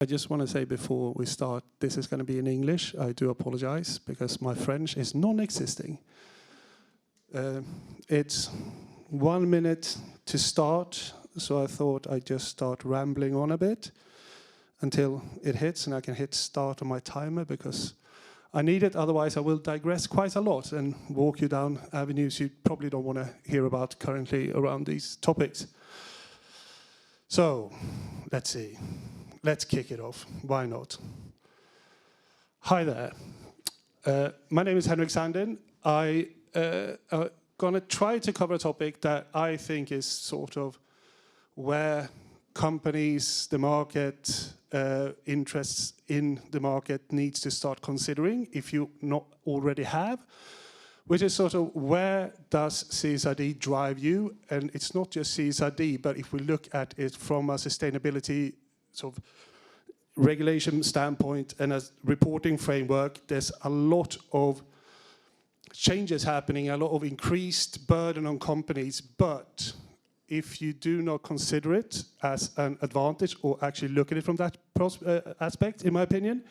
I just want to say before we start, this is going to be in English. I do apologize because my French is non-existing. It's 1 minute to start, so I thought I'd just start rambling on a bit until it hits, and I can hit start on my timer because I need it, otherwise I will digress quite a lot and walk you down avenues you probably don't want to hear about currently around these topics. So, let's see. Let's kick it off. Why not? Hi there. My name is Henrik Sandin. I'm going to try to cover a topic that I think is sort of where companies, the market, interests in the market needs to start considering, if you not already have, which is sort of where does CSRD drive you? And it's not just CSRD, but if we look at it from a sustainability sort of regulation standpoint and a reporting framework, there's a lot of changes happening, a lot of increased burden on companies, but if you do not consider it as an advantage or actually look at it from that aspect, in my opinion,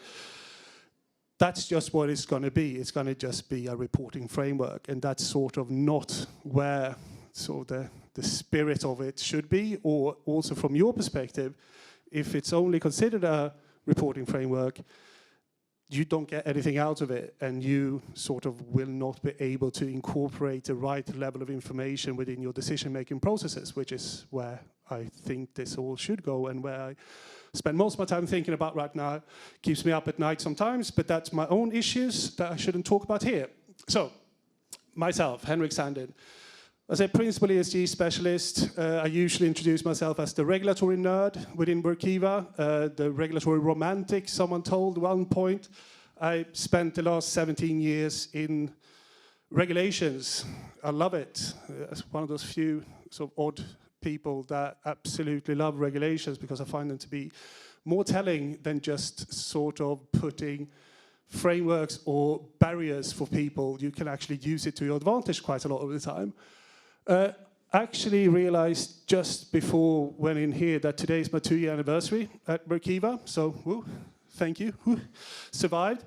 that's just what it's going to be. It's going to just be a reporting framework, and that's sort of not where sort of the spirit of it should be, or also from your perspective, if it's only considered a reporting framework, you don't get anything out of it, and you sort of will not be able to incorporate the right level of information within your decision-making processes, which is where I think this all should go, and where I spend most of my time thinking about right now. Keeps me up at night sometimes, but that's my own issues that I shouldn't talk about here. So, myself, Henrik Sandin. As a principal ESG specialist, I usually introduce myself as the regulatory nerd within Workiva, the regulatory romantic, someone told at one point. I spent the last 17 years in regulations. I love it. As one of those few sort of odd people that absolutely love regulations, because I find them to be more telling than just sort of putting frameworks or barriers for people. You can actually use it to your advantage quite a lot of the time. Actually realized just before went in here that today is my 2-year anniversary at Workiva, so woo, thank you, woo, survived.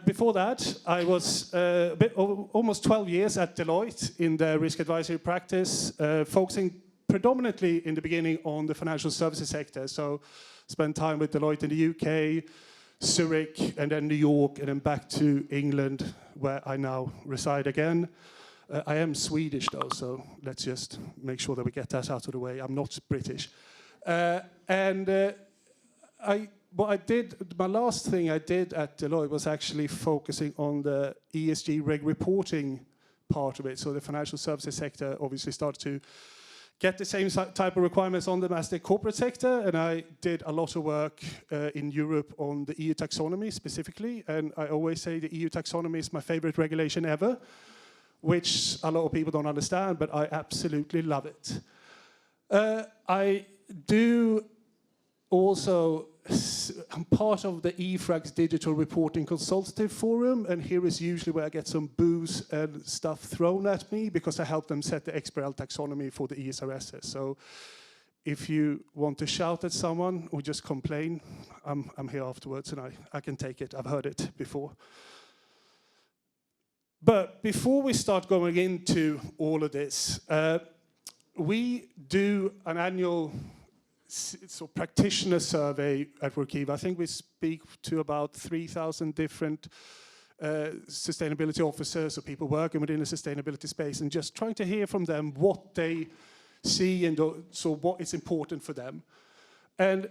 Before that, I was almost 12 years at Deloitte in the risk advisory practice, focusing predominantly in the beginning on the financial services sector. So spent time with Deloitte in the UK, Zurich, and then New York, and then back to England, where I now reside again. I am Swedish though, so let's just make sure that we get that out of the way. I'm not British. What I did, my last thing I did at Deloitte was actually focusing on the ESG reg reporting part of it. So the financial services sector obviously started to get the same type of requirements on them as the corporate sector, and I did a lot of work in Europe on the EU taxonomy specifically, and I always say the EU taxonomy is my favorite regulation ever, which a lot of people don't understand, but I absolutely love it. I do also, I'm part of the EFRAG's Digital Reporting Consultative Forum, and here is usually where I get some booze and stuff thrown at me, because I help them set the XBRL taxonomy for the ESRS. So if you want to shout at someone or just complain, I'm here afterwards, and I can take it. I've heard it before. But before we start going into all of this, we do an annual practitioner survey at Workiva. I think we speak to about 3,000 different sustainability officers or people working within the sustainability space, and just trying to hear from them what they see and so what is important for them. And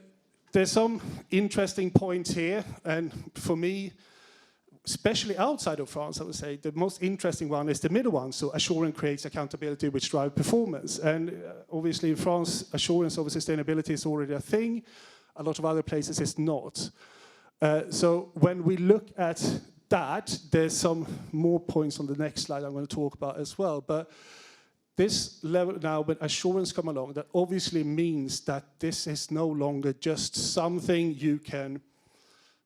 there's some interesting points here, and for me, especially outside of France, I would say the most interesting one is the middle one. So assurance creates accountability, which drives performance. And obviously in France, assurance over sustainability is already a thing. A lot of other places it's not. So when we look at that, there's some more points on the next slide I'm going to talk about as well. But this level now, when assurance come along, that obviously means that this is no longer just something you can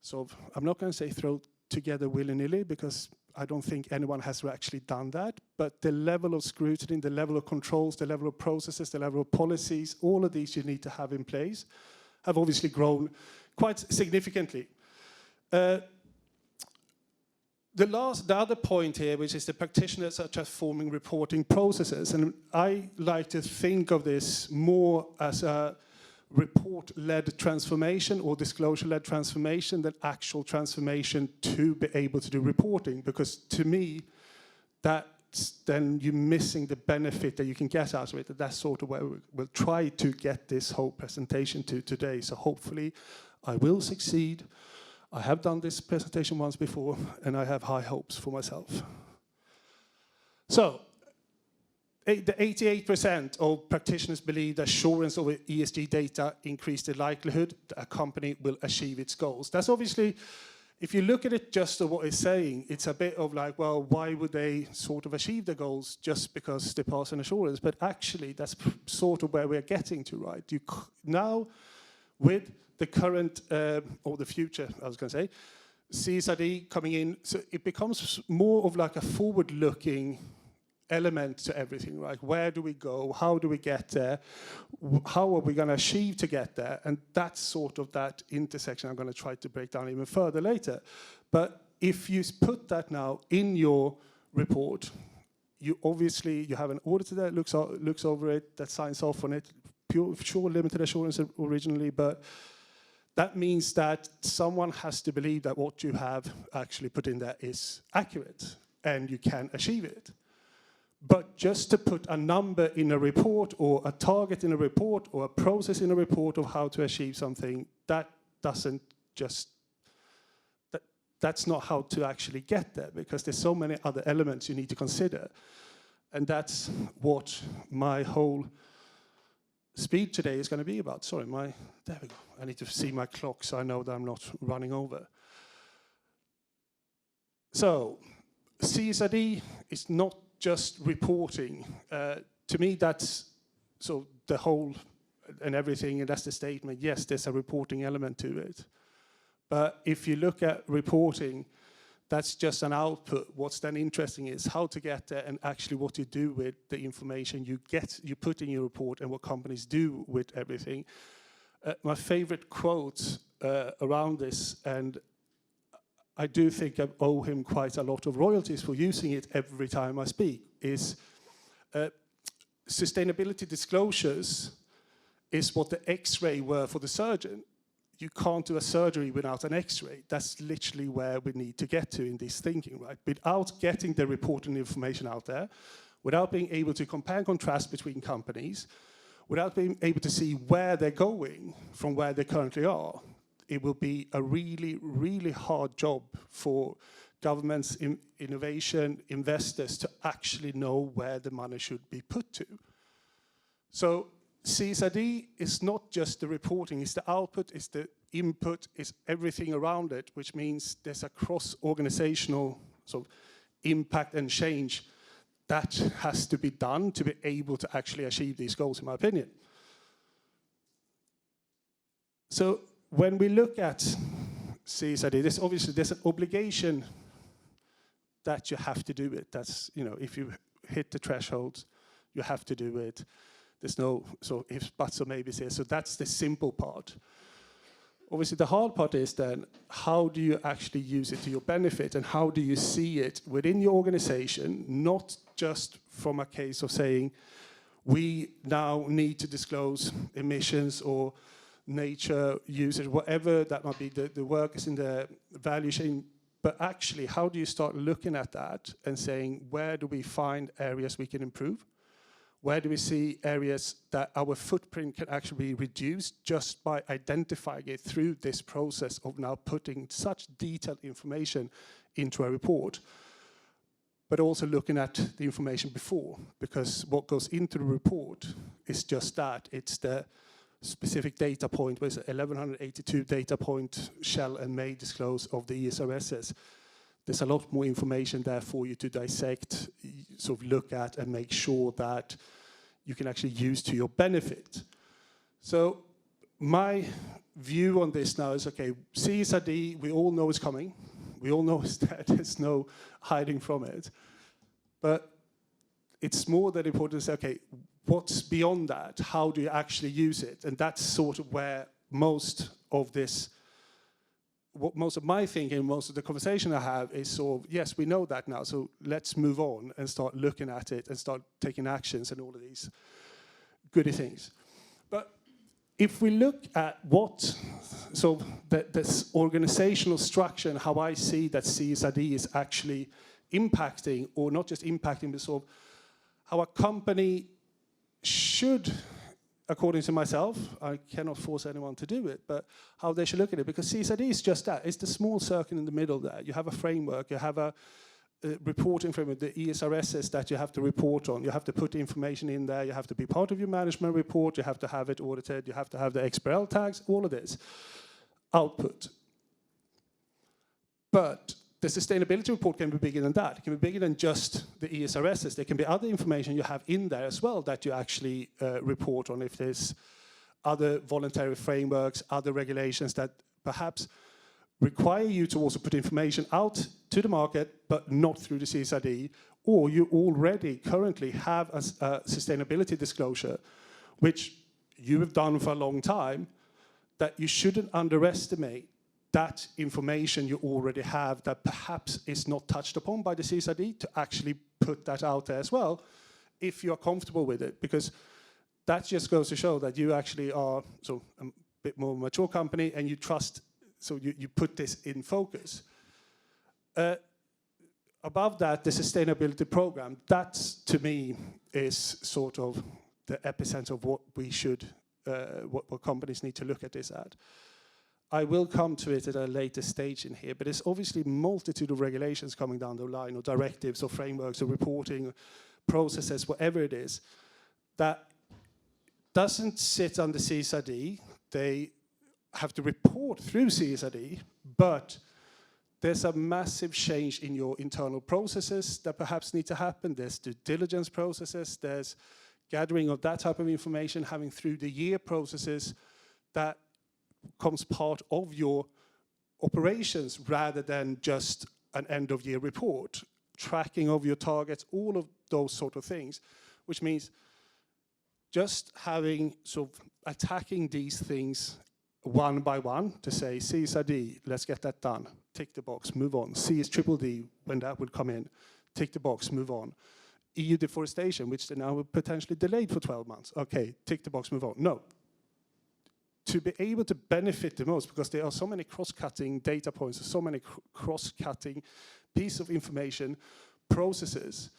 sort of, I'm not going to say throw together willy-nilly, because I don't think anyone has actually done that, but the level of scrutiny, the level of controls, the level of processes, the level of policies, all of these you need to have in place, have obviously grown quite significantly. The other point here, which is the practitioners are transforming reporting processes, and I like to think of this more as a report-led transformation or disclosure-led transformation than actual transformation to be able to do reporting, because to me, then you're missing the benefit that you can get out of it. And that's sort of where we'll try to get this whole presentation to today. So hopefully I will succeed. I have done this presentation once before, and I have high hopes for myself. So, the 88% of practitioners believe that assurance over ESG data increase the likelihood that a company will achieve its goals. That's obviously, if you look at it just of what it's saying, it's a bit of like, well, why would they sort of achieve their goals just because they pass an assurance? But actually, that's sort of where we're getting to, right? Now, with the current, or the future, I was going to say, CSRD coming in, so it becomes more of like a forward-looking element to everything, right? Where do we go? How do we get there? How are we going to achieve to get there? And that's sort of that intersection I'm going to try to break down even further later. But if you put that now in your report, you have an auditor that looks over it, that signs off on it, sure limited assurance originally, but that means that someone has to believe that what you have actually put in there is accurate and you can achieve it. But just to put a number in a report or a target in a report or a process in a report of how to achieve something, that's not how to actually get there, because there's so many other elements you need to consider. And that's what my whole speed today is going to be about. Sorry, there we go. I need to see my clock so I know that I'm not running over. So, CSRD is not just reporting. To me, that's so the whole and everything, and that's the statement. Yes, there's a reporting element to it. But if you look at reporting, that's just an output. What's then interesting is how to get there and actually what you do with the information you put in your report and what companies do with everything. My favorite quote around this, and I do think I owe him quite a lot of royalties for using it every time I speak, is sustainability disclosures is what the X-ray were for the surgeon. You can't do a surgery without an X-ray. That's literally where we need to get to in this thinking, right? Without getting the reporting information out there, without being able to compare and contrast between companies, without being able to see where they're going from where they currently are, it will be a really, really hard job for governments, innovation, investors to actually know where the money should be put to. So CSRD is not just the reporting, it's the output, it's the input, it's everything around it, which means there's a cross-organizational sort of impact and change that has to be done to be able to actually achieve these goals, in my opinion. So when we look at CSRD, there's an obligation that you have to do it. That's, if you hit the thresholds, you have to do it. There's no ifs, buts, or maybes here. So that's the simple part. Obviously, the hard part is then, how do you actually use it to your benefit, and how do you see it within your organization, not just from a case of saying, we now need to disclose emissions or nature usage, whatever that might be, the workers in the value chain, but actually, how do you start looking at that and saying, where do we find areas we can improve? Where do we see areas that our footprint can actually be reduced just by identifying it through this process of now putting such detailed information into a report, but also looking at the information before, because what goes into the report is just that. It's the specific data point, with 1182 data point shall and may disclose of the ESRSs. There's a lot more information there for you to dissect, sort of look at, and make sure that you can actually use to your benefit. So my view on this now is, okay, CSRD, we all know is coming. We all know that there's no hiding from it. But it's more that important to say, okay, what's beyond that? How do you actually use it? And that's sort of where most of this what most of my thinking, most of the conversation I have is sort of, yes, we know that now, so let's move on and start looking at it and start taking actions and all of these goody things. But if we look at this organizational structure and how I see that CSRD is actually impacting, or not just impacting, but sort of how a company should, according to myself, I cannot force anyone to do it, but how they should look at it, because CSRD is just that. It's the small circle in the middle there. You have a framework, you have a reporting framework, the ESRS that you have to report on. You have to put the information in there, you have to be part of your management report, you have to have it audited, you have to have the XBRL tags, all of this output. But the sustainability report can be bigger than that. It can be bigger than just the ESRSs. There can be other information you have in there as well that you actually report on, if there's other voluntary frameworks, other regulations that perhaps require you to also put information out to the market, but not through the CSRD, or you already currently have a sustainability disclosure, which you have done for a long time, that you shouldn't underestimate that information you already have that perhaps is not touched upon by the CSRD, to actually put that out there as well, if you're comfortable with it, because that just goes to show that you actually are a bit more mature company and you trust. So you put this in focus. Above that, the sustainability program, that to me is sort of the epicenter of what we should, what companies need to look at this at. I will come to it at a later stage in here, but there's obviously a multitude of regulations coming down the line, or directives, or frameworks, or reporting processes, whatever it is, that doesn't sit under CSRD. They have to report through CSRD, but there's a massive change in your internal processes that perhaps need to happen. There's due diligence processes, there's gathering of that type of information, having through the year processes that becomes part of your operations rather than just an end of year report, tracking of your targets, all of those sort of things, which means just having attacking these things one by one to say, CSRD, let's get that done, tick the box, move on. CSRD, when that would come in, tick the box, move on. EU deforestation, which they now potentially delayed for 12 months. Okay, tick the box, move on. No. To be able to benefit the most, because there are so many cross-cutting data points, so many cross-cutting pieces of information, processes,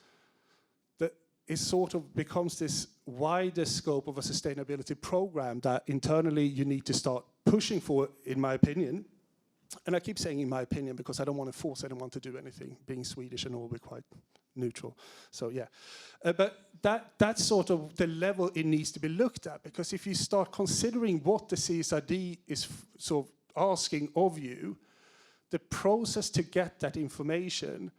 that it sort of becomes this wider scope of a sustainability program that internally you need to start pushing for, in my opinion. And I keep saying in my opinion because I don't want to force anyone to do anything. Being Swedish and all, we're quite neutral. So yeah, but that's sort of the level it needs to be looked at, because if you start considering what the CSRD is sort of asking of you, the process to get that information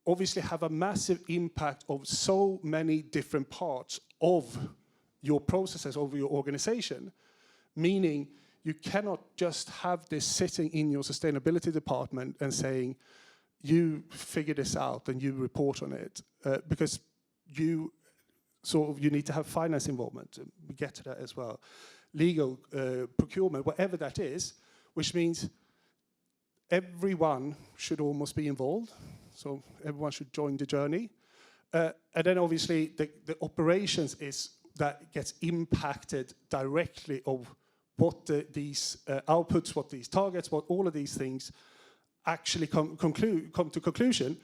obviously have a massive impact of so many different parts of your processes, of your organization, meaning you cannot just have this sitting in your sustainability department and saying, you figure this out and you report on it, because you need to have finance involvement. We get to that as well. Legal, procurement, whatever that is, which means everyone should almost be involved. So everyone should join the journey. And then obviously the operations is that gets impacted directly of what these outputs, what these targets, what all of these things actually come to conclusion.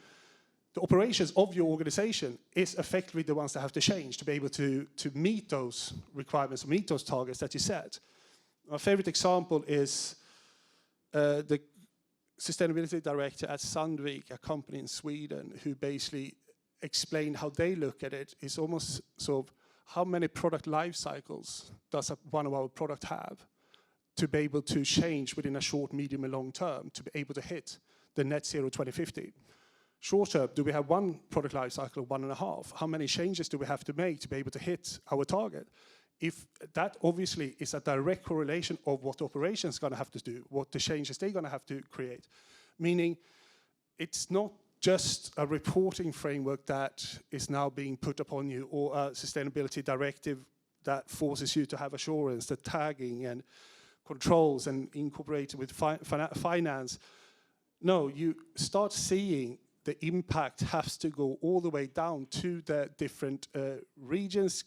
The operations of your organization is effectively the ones that have to change to be able to meet those requirements, meet those targets that you set. My favorite example is the sustainability director at Sandvik, a company in Sweden, who basically explained how they look at it. It's almost sort of how many product life cycles does one of our product have to be able to change within a short, medium, and long term to be able to hit the net zero 2050. Short term, do we have one product life cycle of 1.5? How many changes do we have to make to be able to hit our target? If that obviously is a direct correlation of what operations is going to have to do, what the changes they're going to have to create, meaning it's not just a reporting framework that is now being put upon you, or a sustainability directive that forces you to have assurance, the tagging and controls and incorporated with finance. No, you start seeing the impact has to go all the way down to the different regions,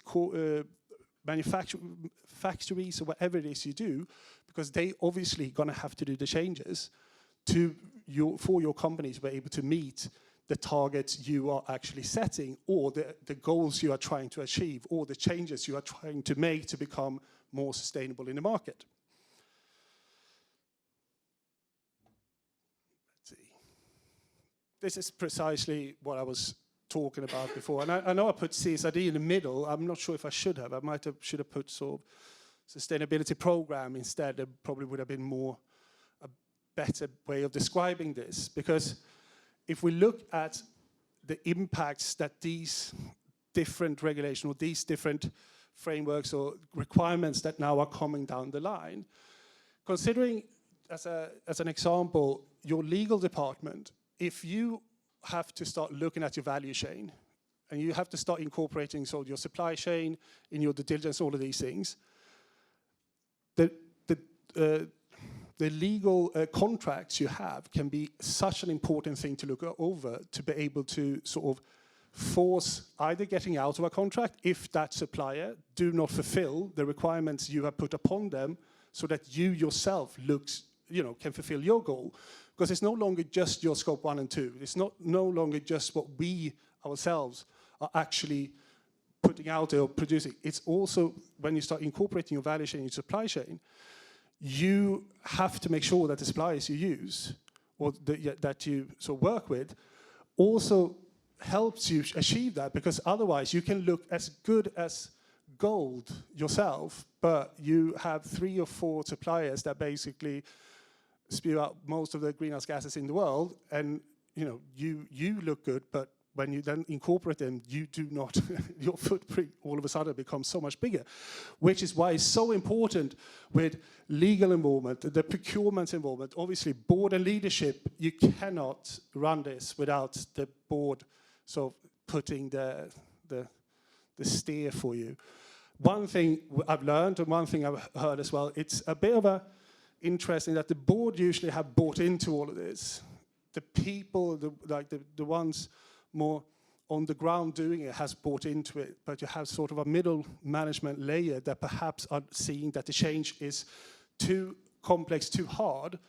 factories, or whatever it is you do, because they obviously going to have to do the changes for your company to be able to meet the targets you are actually setting, or the goals you are trying to achieve, or the changes you are trying to make to become more sustainable in the market. Let's see. This is precisely what I was talking about before. And I know I put CSRD in the middle. I'm not sure if I should have. Should have put sort of sustainability program instead. It probably would have been a better way of describing this, because if we look at the impacts that these different regulations or these different frameworks or requirements that now are coming down the line, considering as an example, your legal department, if you have to start looking at your value chain and you have to start incorporating sort of your supply chain in your due diligence, all of these things, the legal contracts you have can be such an important thing to look over to be able to sort of force either getting out of a contract if that supplier do not fulfill the requirements you have put upon them, so that you yourself can fulfill your goal. Because it's no longer just your scope 1 and 2. It's no longer just what we ourselves are actually putting out or producing. It's also when you start incorporating your value chain, your supply chain, you have to make sure that the suppliers you use or that you sort of work with also helps you achieve that, because otherwise you can look as good as gold yourself, but you have 3 or 4 suppliers that basically spew out most of the greenhouse gases in the world, and you look good, but when you then incorporate them, you do not, your footprint all of a sudden becomes so much bigger, which is why it's so important with legal involvement, the procurement involvement, obviously board and leadership. You cannot run this without the board sort of putting the steer for you. One thing I've learned, and one thing I've heard as well, it's a bit of a interesting that the board usually have bought into all of this. The people, the ones more on the ground doing it has bought into it, but you have sort of a middle management layer that perhaps are seeing that the change is too complex, too hard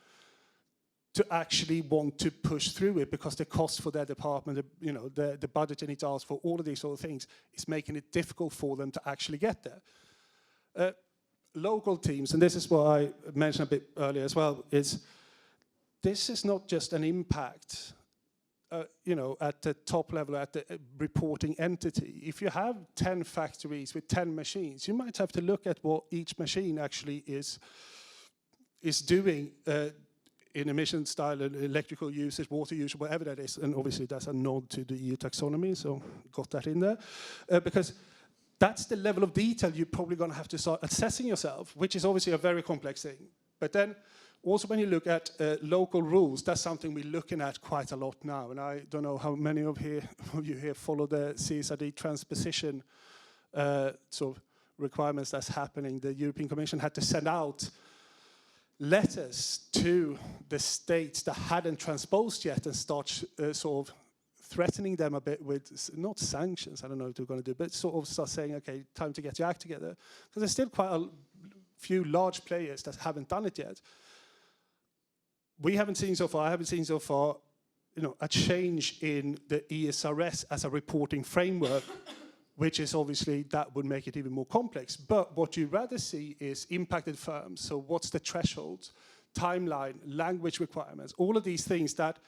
to actually want to push through it, because the cost for their department, the budget they need to ask for, all of these sort of things is making it difficult for them to actually get there. Local teams, and this is what I mentioned a bit earlier as well, is this is not just an impact at the top level, at the reporting entity. If you have 10 factories with 10 machines, you might have to look at what each machine actually is doing in emission style, electrical usage, water usage, whatever that is. And obviously that's a nod to the EU taxonomy, so got that in there. Because that's the level of detail you're probably going to have to start assessing yourself, which is obviously a very complex thing. But then also when you look at local rules, that's something we're looking at quite a lot now. And I don't know how many of you here follow the CSRD transposition sort of requirements that's happening. The European Commission had to send out letters to the states that hadn't transposed yet and start sort of threatening them a bit with, not sanctions, I don't know what they're going to do, but sort of start saying, okay, time to get your act together. Because there's still quite a few large players that haven't done it yet. We haven't seen so far, I haven't seen so far, a change in the ESRS as a reporting framework, which is obviously, that would make it even more complex. But what you rather see is impacted firms. So what's the threshold, timeline, language requirements, all of these things that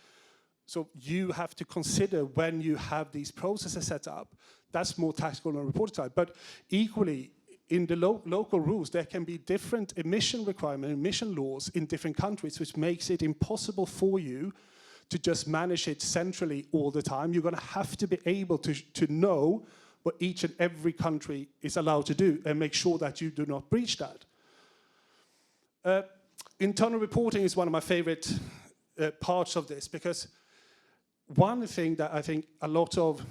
so you have to consider when you have these processes set up. That's more tactical on the reporting side. But equally, in the local rules, there can be different emission requirements, emission laws in different countries, which makes it impossible for you to just manage it centrally all the time. You're going to have to be able to know what each and every country is allowed to do and make sure that you do not breach that. Internal reporting is one of my favorite parts of this, because one thing that I think a lot of,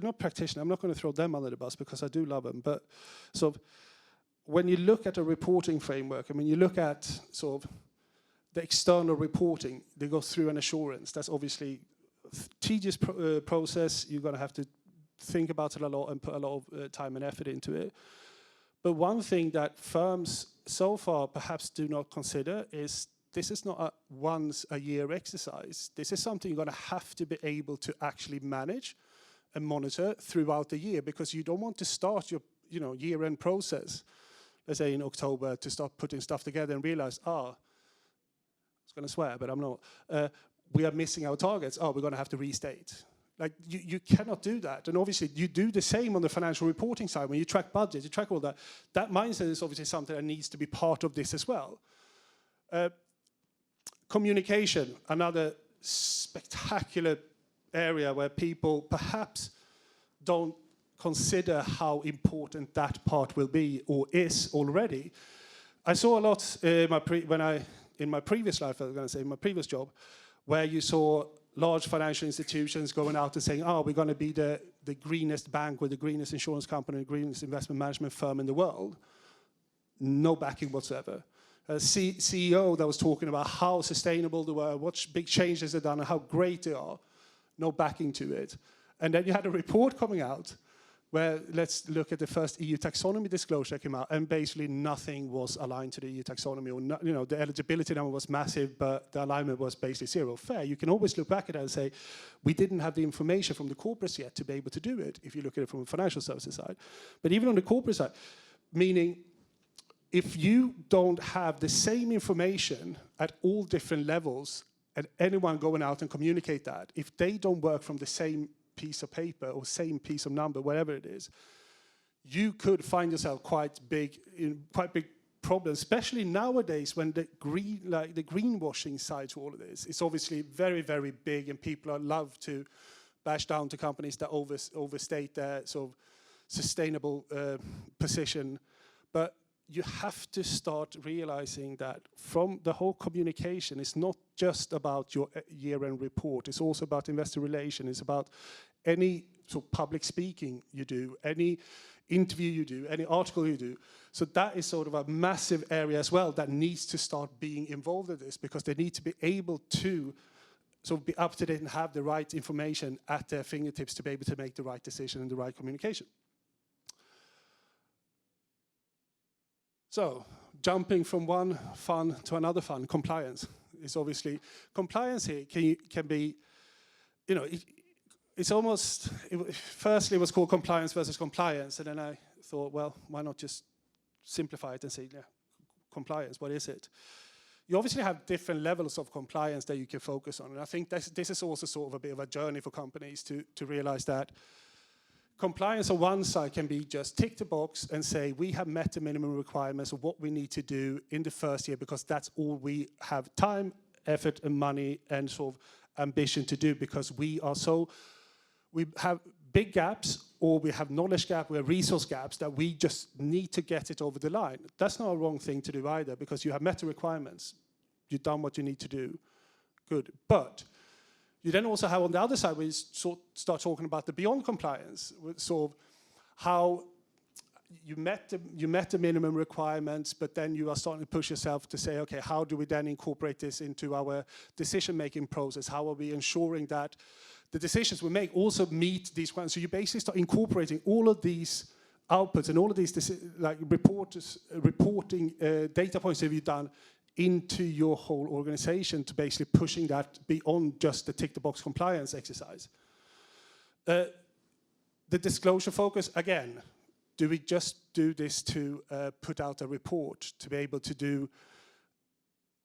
not practitioners, I'm not going to throw them under the bus because I do love them, but sort of when you look at a reporting framework, I mean, you look at sort of the external reporting, they go through an assurance. That's obviously a tedious process. You're going to have to think about it a lot and put a lot of time and effort into it. But one thing that firms so far perhaps do not consider is this is not a once-a-year exercise. This is something you're going to have to be able to actually manage and monitor throughout the year, because you don't want to start your year-end process, let's say in October, to start putting stuff together and realize, I was going to swear, but I'm not. We are missing our targets. We're going to have to restate. Like, you cannot do that. And obviously, you do the same on the financial reporting side. When you track budget, you track all that. That mindset is obviously something that needs to be part of this as well. Communication, another spectacular area where people perhaps don't consider how important that part will be or is already. I saw a lot in my previous life, I was going to say, in my previous job, where you saw large financial institutions going out and saying, we're going to be the greenest bank with the greenest insurance company, the greenest investment management firm in the world. No backing whatsoever. A CEO that was talking about how sustainable they were, what big changes they've done, and how great they are. No backing to it. And then you had a report coming out where, let's look at the first EU taxonomy disclosure that came out, and basically nothing was aligned to the EU taxonomy, or the eligibility number was massive, but the alignment was basically zero. Fair. You can always look back at it and say, we didn't have the information from the corporates yet to be able to do it, if you look at it from a financial services side. But even on the corporate side, meaning if you don't have the same information at all different levels, and anyone going out and communicate that, if they don't work from the same piece of paper or same piece of number, whatever it is, you could find yourself quite big problems, especially nowadays when the greenwashing side to all of this is obviously very, very big, and people love to bash down to companies that overstate their sort of sustainable position. But you have to start realizing that from the whole communication, it's not just about your year-end report, it's also about investor relations, it's about any sort of public speaking you do, any interview you do, any article you do. So that is sort of a massive area as well that needs to start being involved in this, because they need to be able to sort of be up to date and have the right information at their fingertips to be able to make the right decision and the right communication. So, jumping from one fun to another fun, compliance is obviously, compliance here can be, it's almost, firstly it was called compliance versus compliance, and then I thought, well, why not just simplify it and say, yeah, compliance, what is it? You obviously have different levels of compliance that you can focus on, and I think this is also sort of a bit of a journey for companies to realize that compliance on one side can be just tick the box and say, we have met the minimum requirements of what we need to do in the first year, because that's all we have time, effort, and money, and sort of ambition to do, because we have big gaps, or we have knowledge gap, we have resource gaps that we just need to get it over the line. That's not a wrong thing to do either, because you have met the requirements. You've done what you need to do. Good. But you then also have on the other side, where you start talking about the beyond compliance, sort of how you met the minimum requirements, but then you are starting to push yourself to say, okay, how do we then incorporate this into our decision-making process? How are we ensuring that the decisions we make also meet these requirements? So you basically start incorporating all of these outputs and all of these reporting data points that you've done into your whole organization, to basically pushing that beyond just the tick-the-box compliance exercise. The disclosure focus, again, do we just do this to put out a report, to be able to do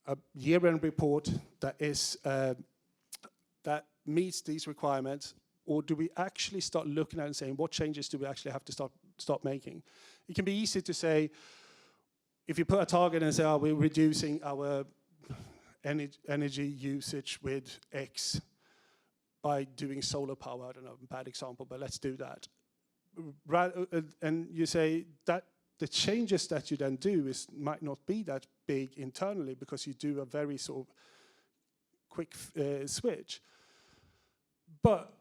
a year-end report that is that meets these requirements, or do we actually start looking at it and saying, what changes do we actually have to start making? It can be easy to say, if you put a target and say, we're reducing our energy usage with X by doing solar power, I don't know, bad example, but let's do that. And you say that the changes that you then do might not be that big internally, because you do a very sort of quick switch. But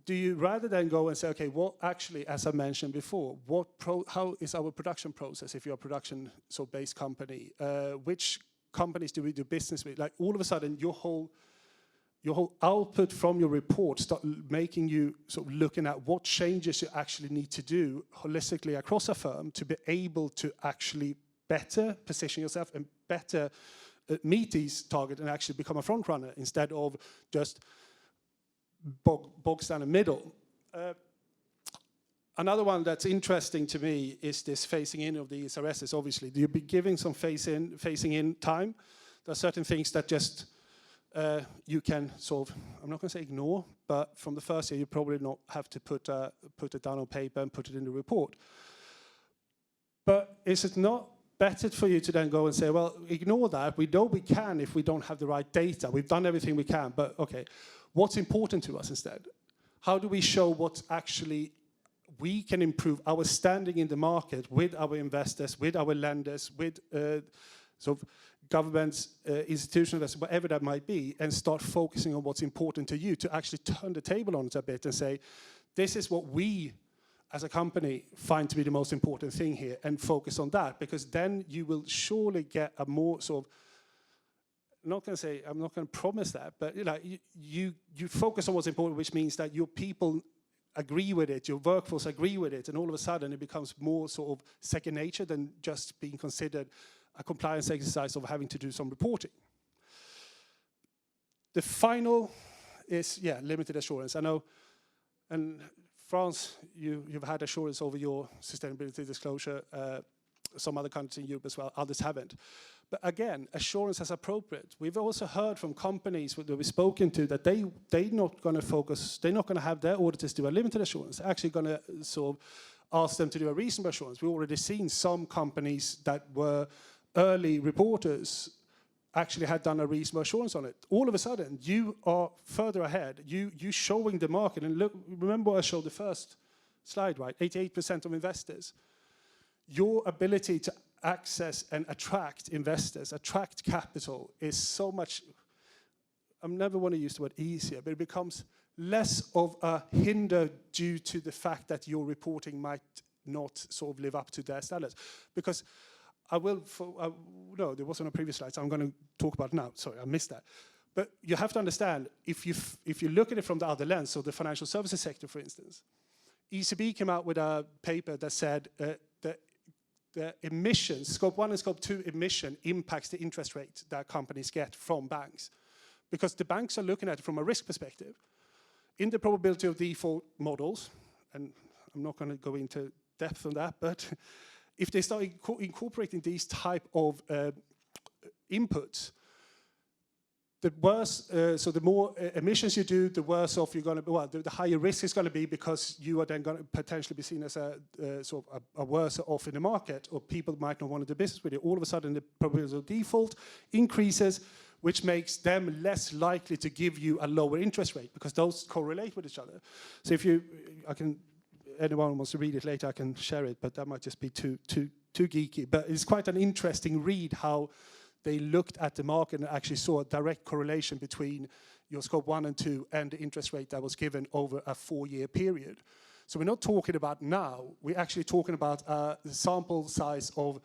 do you rather than go and say, okay, what actually, as I mentioned before, how is our production process if you're a production-based company? Which companies do we do business with? Like all of a sudden, your whole output from your report start making you sort of looking at what changes you actually need to do holistically across a firm to be able to actually better position yourself and better meet these targets and actually become a front runner instead of just bogs down the middle. Another one that's interesting to me is this phasing in of the ESRS. Obviously, you'll be giving some phasing in time. There are certain things that just you can sort of, I'm not going to say ignore, but from the first year you probably not have to put it down on paper and put it in the report. But is it not better for you to then go and say, well, ignore that. We know we can if we don't have the right data. We've done everything we can, but okay. What's important to us instead? How do we show what actually we can improve our standing in the market with our investors, with our lenders, with sort of governments, institutional investors, whatever that might be, and start focusing on what's important to you to actually turn the table on it a bit and say, this is what we as a company find to be the most important thing here, and focus on that, because then you will surely get a more sort of, I'm not going to promise that, but you focus on what's important, which means that your people agree with it, your workforce agree with it, and all of a sudden it becomes more sort of second nature than just being considered a compliance exercise of having to do some reporting. The final is, limited assurance. I know, and France, you've had assurance over your sustainability disclosure. Some other countries in Europe as well, others haven't. But again, assurance as appropriate. We've also heard from companies that we've spoken to that they're not going to focus, they're not going to have their auditors do a limited assurance. They're actually going to sort of ask them to do a reasonable assurance. We've already seen some companies that were early reporters actually had done a reasonable assurance on it. All of a sudden, you are further ahead. You showing the market, and look, remember I showed the first slide, right? 88% of investors. Your ability to access and attract investors, attract capital is so much, I never want to use the word easier, but it becomes less of a hinder due to the fact that your reporting might not sort of live up to their standards. Because no, there wasn't a previous slide, so I'm going to talk about it now. Sorry, I missed that. But you have to understand, if you look at it from the other lens, so the financial services sector, for instance, ECB came out with a paper that said the emissions, scope 1 and scope 2 emission impacts the interest rate that companies get from banks. Because the banks are looking at it from a risk perspective. In the probability of default models, and I'm not going to go into depth on that, but if they start incorporating these type of inputs, the worse, so the more emissions you do, the worse off you're going to be. Well, the higher risk is going to be, because you are then going to potentially be seen as a sort of a worse off in the market, or people might not want to do business with you. All of a sudden, the probability of default increases, which makes them less likely to give you a lower interest rate, because those correlate with each other. So if anyone wants to read it later, I can share it, but that might just be too geeky. But it's quite an interesting read how they looked at the market and actually saw a direct correlation between your scope 1 and 2 and the interest rate that was given over a 4-year period. So we're not talking about now, we're actually talking about the sample size of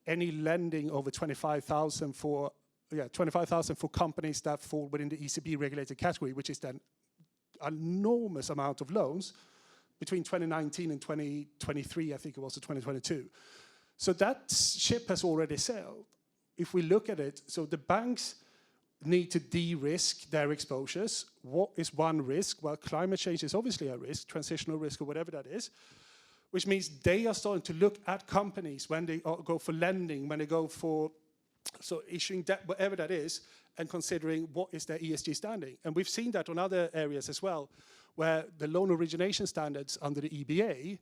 any lending over 25,000 for companies that fall within the ECB regulated category, which is then an enormous amount of loans between 2019 and 2023, I think it was, to 2022. So that ship has already sailed. If we look at it, so the banks need to de-risk their exposures. What is one risk? Well, climate change is obviously a risk, transitional risk or whatever that is, which means they are starting to look at companies when they go for lending, when they go for issuing debt, whatever that is, and considering what is their ESG standing. And we've seen that on other areas as well, where the loan origination standards under the EBA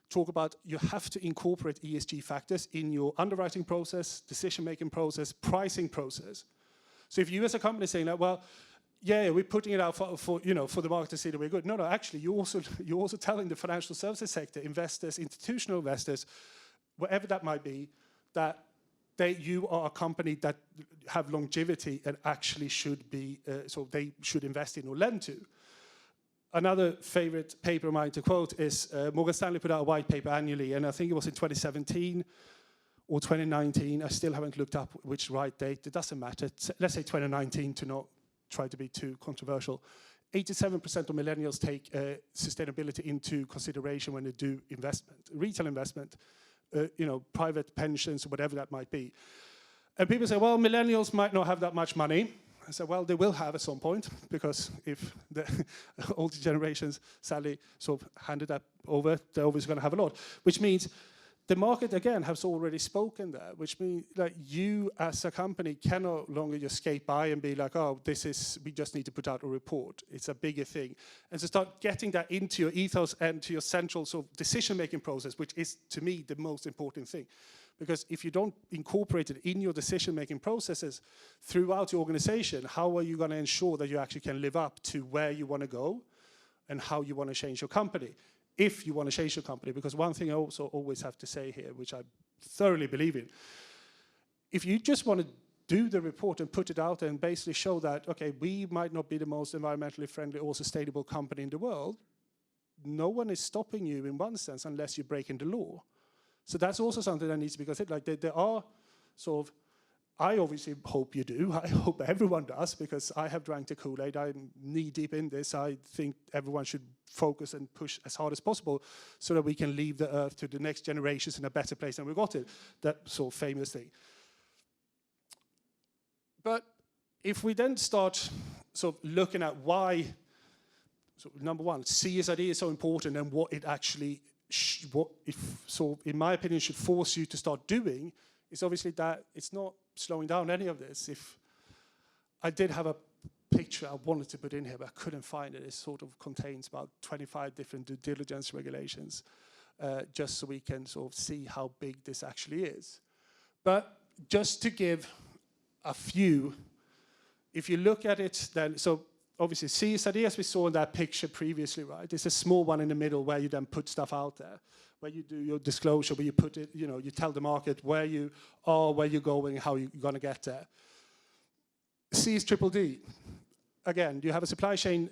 talk about you have to incorporate ESG factors in your underwriting process, decision-making process, pricing process. So if you as a company saying that, well, yeah, we're putting it out for the market to see that we're good. No, actually, you're also telling the financial services sector, investors, institutional investors, whatever that might be, that you are a company that have longevity and actually should be, so they should invest in or lend to. another favorite paper of mine to quote is Morgan Stanley put out a white paper annually, and I think it was in 2017 or 2019. I still haven't looked up which right date. It doesn't matter. Let's say 2019 to not try to be too controversial. 87% of millennials take sustainability into consideration when they do investment, retail investment, private pensions, whatever that might be. And people say, well, millennials might not have that much money. I said, well, they will have at some point, because if the older generations sadly sort of handed that over, they're always going to have a lot, which means the market, again, has already spoken there, which means that you as a company can no longer just skate by and be like, oh, we just need to put out a report. It's a bigger thing. And to start getting that into your ethos and to your central sort of decision-making process, which is, to me, the most important thing. Because if you don't incorporate it in your decision-making processes throughout your organization, how are you going to ensure that you actually can live up to where you want to go and how you want to change your company? If you want to change your company, because one thing I also always have to say here, which I thoroughly believe in, if you just want to do the report and put it out and basically show that, okay, we might not be the most environmentally friendly or sustainable company in the world, no one is stopping you in one sense unless you're breaking the law. So that's also something that needs to be considered. Like there are sort of, I obviously hope you do. I hope everyone does, because I have drank the Kool-Aid. I'm knee-deep in this. I think everyone should focus and push as hard as possible so that we can leave the earth to the next generations in a better place than we got it. That sort of famous thing. But if we then start sort of looking at why, so number one, CSRD is so important and what it actually, in my opinion, should force you to start doing, is obviously that it's not slowing down any of this. If I did have a picture I wanted to put in here, but I couldn't find it. It sort of contains about 25 different due diligence regulations, just so we can sort of see how big this actually is. But just to give a few, if you look at it, then, so obviously CSRD, as we saw in that picture previously, right? It's a small one in the middle where you then put stuff out there, where you do your disclosure, where you put it, you tell the market where you are, where you're going, how you're going to get there. CSRD, again, you have a supply chain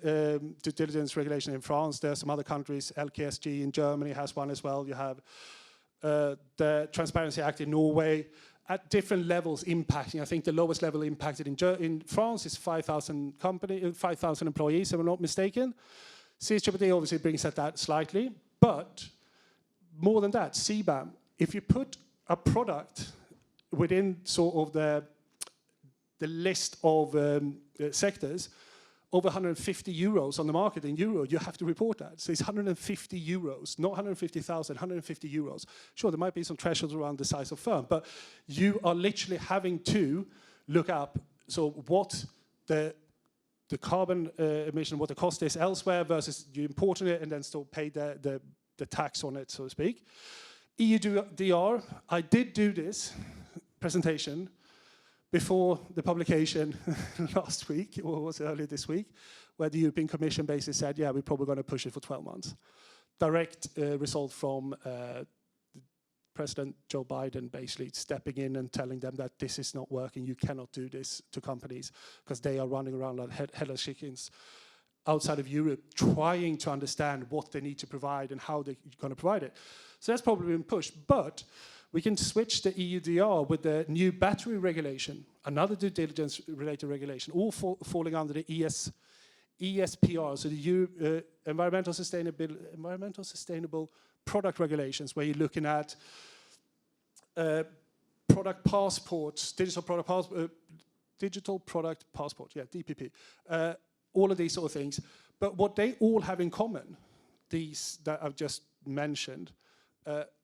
due diligence regulation in France. There are some other countries. LKSG in Germany has one as well. You have the Transparency Act in Norway, at different levels impacting. I think the lowest level impacted in France is 5,000 employees, if I'm not mistaken. CSRD obviously brings that slightly, but more than that, CBAM, if you put a product within sort of the list of sectors, over 150 euros on the market in euro, you have to report that. So it's 150 euros, not 150,000, 150 euros. Sure, there might be some thresholds around the size of firm, but you are literally having to look up, so what the carbon emission, what the cost is elsewhere versus you importing it and then still pay the tax on it, so to speak. EUDR, I did do this presentation before the publication last week, or was it earlier this week, where the European Commission basically said, yeah, we're probably going to push it for 12 months. Direct result from President Joe Biden basically stepping in and telling them that this is not working, you cannot do this to companies, because they are running around like headless chickens outside of Europe, trying to understand what they need to provide and how they're going to provide it. So that's probably been pushed, but we can switch the EUDR with the new battery regulation, another due diligence related regulation, all falling under the ESPR, so the environmental sustainable product regulations, where you're looking at product passports, digital product passport, yeah, DPP, all of these sort of things. But what they all have in common, these that I've just mentioned,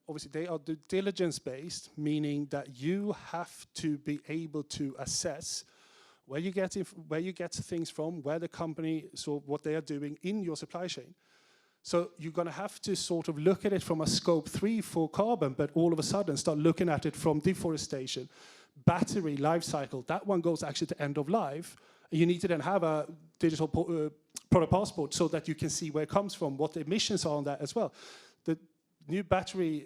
obviously they are due diligence based, meaning that you have to be able to assess where you get things from, where the company, so what they are doing in your supply chain. So you're going to have to sort of look at it from a scope 3 for carbon, but all of a sudden start looking at it from deforestation, battery life cycle. That one goes actually to end of life. You need to then have a digital product passport so that you can see where it comes from, what the emissions are on that as well. The new battery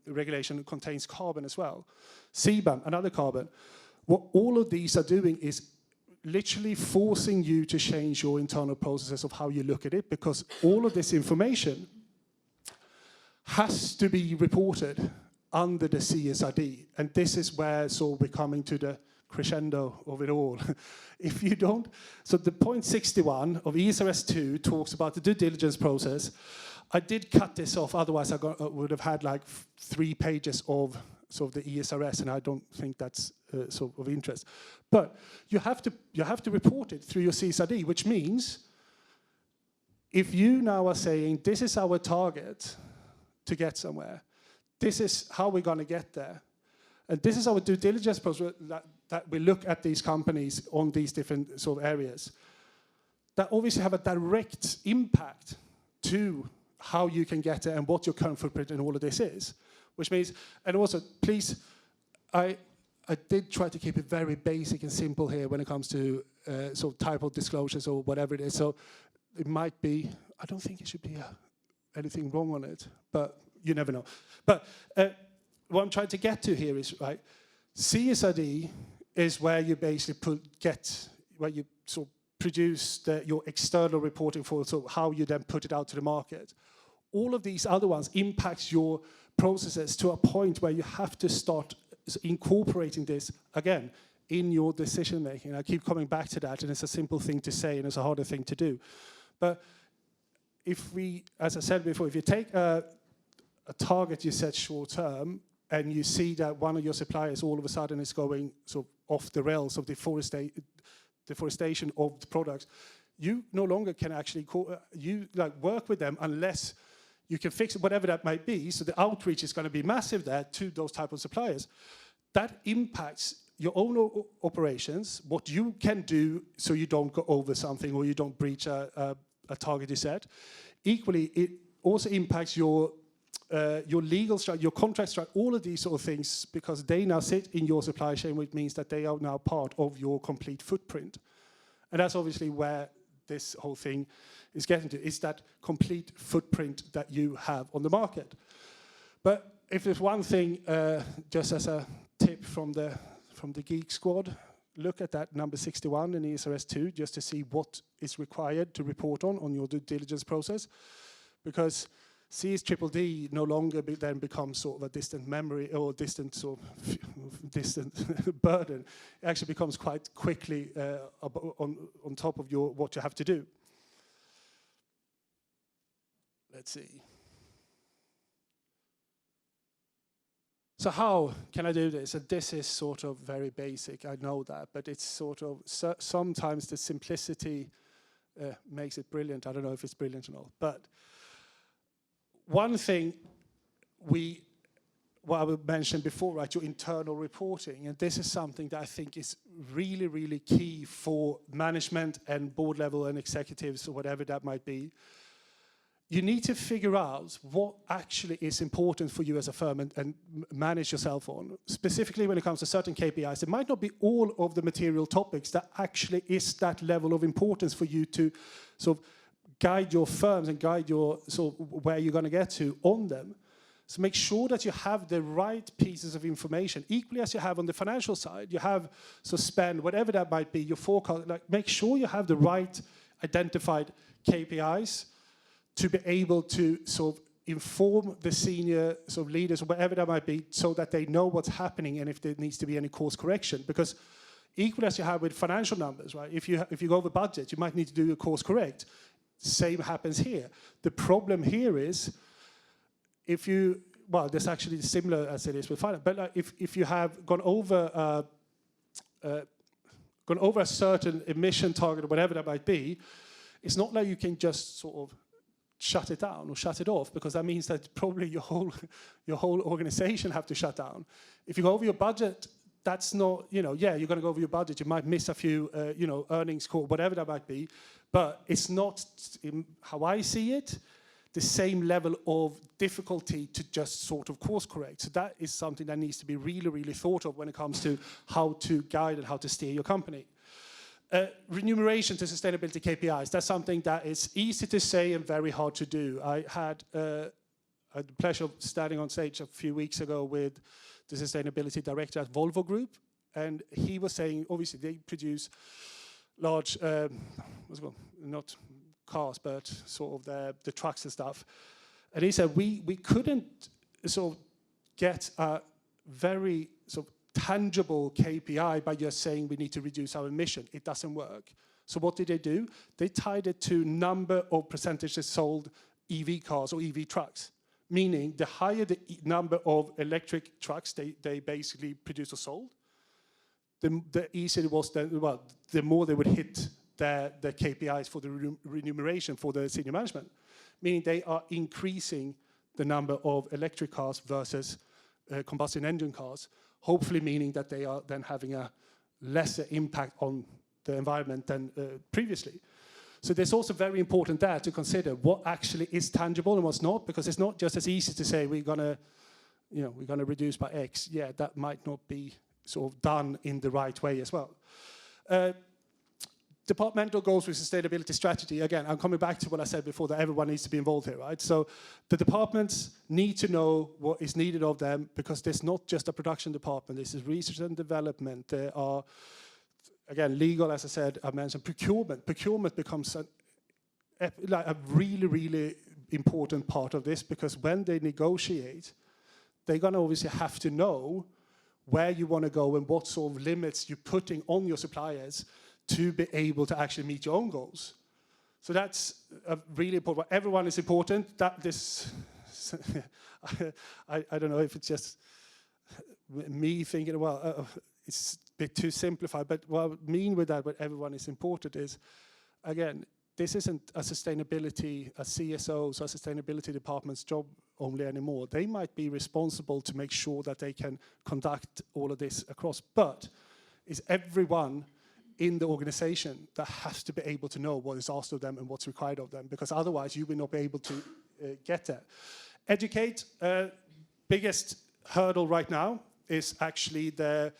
regulation contains carbon as well. CBAM, another carbon. What all of these are doing is literally forcing you to change your internal processes of how you look at it, because all of this information has to be reported under the CSRD. And this is where we're coming to the crescendo of it all. If you don't, so the point 61 of ESRS 2 talks about the due diligence process. I did cut this off, otherwise I would have had like 3 pages of the ESRS, and I don't think that's of interest. But you have to report it through your CSRD, which means if you now are saying this is our target to get somewhere, this is how we're going to get there, and this is our due diligence process that we look at these companies on these different areas, that obviously have a direct impact to how you can get there and what your current footprint and all of this is. Which means, and also, please, I did try to keep it very basic and simple here when it comes to type of disclosures or whatever it is. So it might be, I don't think it should be anything wrong on it, but you never know. But what I'm trying to get to here is, right, CSRD is where you basically where you produce your external reporting for how you then put it out to the market. All of these other ones impacts your processes to a point where you have to start incorporating this again in your decision making. I keep coming back to that, and it's a simple thing to say and it's a harder thing to do. But if we, as I said before, if you take a target you set short term and you see that one of your suppliers all of a sudden is going off the rails of deforestation of the products, you no longer can actually work with them unless you can fix it, whatever that might be. So the outreach is going to be massive there to those type of suppliers. That impacts your own operations, what you can do so you don't go over something or you don't breach a target you set. Equally, it also impacts your legal structure, your contract structure, all of these sort of things, because they now sit in your supply chain, which means that they are now part of your complete footprint. And that's obviously where this whole thing is getting to, is that complete footprint that you have on the market. But if there's one thing, just as a tip from the Geek Squad, look at that number 61 in ESRS 2, just to see what is required to report on your due diligence process. Because CSRD no longer then becomes a distant memory or distant burden. It actually becomes quite quickly on top of what you have to do. Let's see. So how can I do this? And this is very basic, I know that, but it's sometimes the simplicity makes it brilliant. I don't know if it's brilliant or not, but one thing what I mentioned before, right, your internal reporting, and this is something that I think is really, really key for management and board level and executives or whatever that might be. You need to figure out what actually is important for you as a firm and manage yourself on. Specifically when it comes to certain KPIs, it might not be all of the material topics that actually is that level of importance for you to guide your firms and guide your where you're going to get to on them. So make sure that you have the right pieces of information. Equally as you have on the financial side, you have spend, whatever that might be, your forecast, make sure you have the right identified KPIs to be able to inform the senior leaders or whatever that might be, so that they know what's happening and if there needs to be any course correction. Because equally as you have with financial numbers, right? If you go over budget, you might need to do a course correct. Same happens here. The problem here is that's actually similar as it is with finance. But if you have gone over a certain emission target or whatever that might be, it's not like you can just shut it down or shut it off, because that means that probably your whole organization have to shut down. If you go over your budget, that's not, you're going to go over your budget. You might miss a few, earnings call, whatever that might be, but it's not, how I see it, the same level of difficulty to just course correct. So that is something that needs to be really, really thought of when it comes to how to guide and how to steer your company. Remuneration to sustainability KPIs, that's something that is easy to say and very hard to do. I had the pleasure of standing on stage a few weeks ago with the sustainability director at Volvo Group, and he was saying, obviously, they produce large, what's it called? Not cars, but sort of the trucks and stuff. And he said we couldn't sort of get a very sort of tangible KPI by just saying we need to reduce our emission. It doesn't work. So what did they do? They tied it to number of percentages sold EV cars or EV trucks, meaning the higher the number of electric trucks they basically produced or sold, the easier it was, the more they would hit the KPIs for the remuneration for the senior management, meaning they are increasing the number of electric cars versus combustion engine cars, hopefully meaning that they are then having a lesser impact on the environment than previously. So there's also very important there to consider what actually is tangible and what's not, because it's not just as easy to say we're gonna reduce by X. Yeah, that might not be sort of done in the right way as well. Departmental goals with sustainability strategy. Again, I'm coming back to what I said before, that everyone needs to be involved here, right? So the departments need to know what is needed of them, because there's not just a production department. This is research and development. There are, again, legal, as I said, I mentioned procurement. Procurement becomes a really, really important part of this, because when they negotiate, they're going to obviously have to know where you want to go and what sort of limits you're putting on your suppliers to be able to actually meet your own goals. So that's really important. Everyone is important. I don't know if it's just me thinking, well, it's a bit too simplified, but what I mean with that, what everyone is important is, again, this isn't a CSO's or sustainability department's job only anymore. They might be responsible to make sure that they can conduct all of this across, but it's everyone in the organization that has to be able to know what is asked of them and what's required of them, because otherwise you will not be able to get there. Educate, biggest hurdle right now is actually the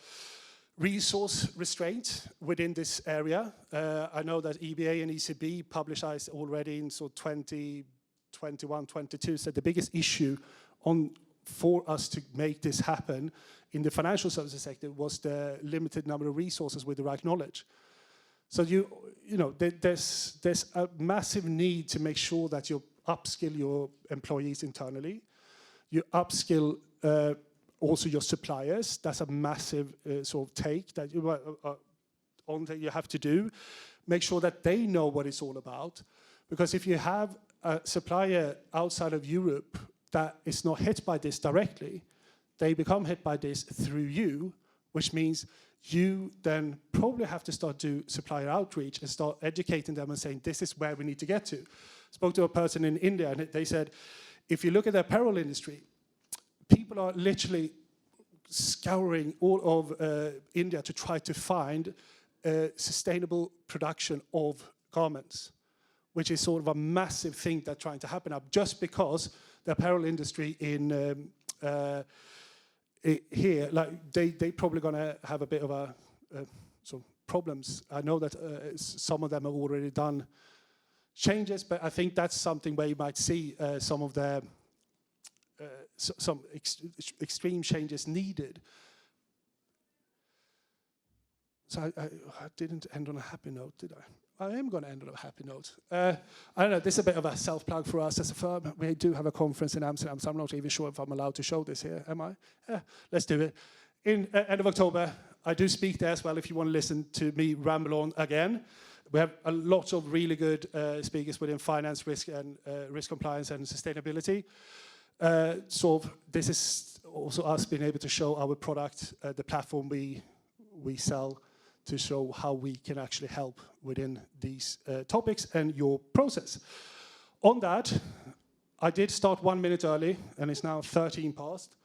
resource restraint within this area. I know that EBA and ECB publicized already in sort of 2021, 22, said the biggest issue for us to make this happen in the financial services sector was the limited number of resources with the right knowledge. So there's a massive need to make sure that you upskill your employees internally, you upskill also your suppliers. That's a massive sort of take that you have to do. Make sure that they know what it's all about, because if you have a supplier outside of Europe that is not hit by this directly, they become hit by this through you, which means you then probably have to start to supplier outreach and start educating them and saying, this is where we need to get to. Spoke to a person in India, and they said, if you look at the apparel industry, people are literally scouring all of India to try to find sustainable production of garments, which is sort of a massive thing that's trying to happen up, just because the apparel industry in here, like they probably going to have a bit of some problems. I know that some of them have already done changes, but I think that's something where you might see some of the some extreme changes needed. So I didn't end on a happy note, did I? I am going to end on a happy note. I don't know, this is a bit of a self-plug for us as a firm. We do have a conference in Amsterdam, so I'm not even sure if I'm allowed to show this here, am I? Yeah, let's do it. In end of October, I do speak there as well if you want to listen to me ramble on again. We have a lot of really good speakers within finance, risk, and risk compliance and sustainability. So this is also us being able to show our product, the platform we sell, to show how we can actually help within these topics and your process. On that, I did start 1 minute early, and it's now 13 past.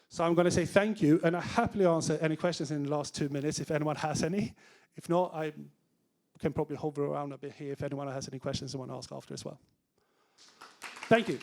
So I'm going to say thank you, and I happily answer any questions in the last 2 minutes if anyone has any. If not, I can probably hover around a bit here if anyone has any questions they want to ask after as well. Thank you.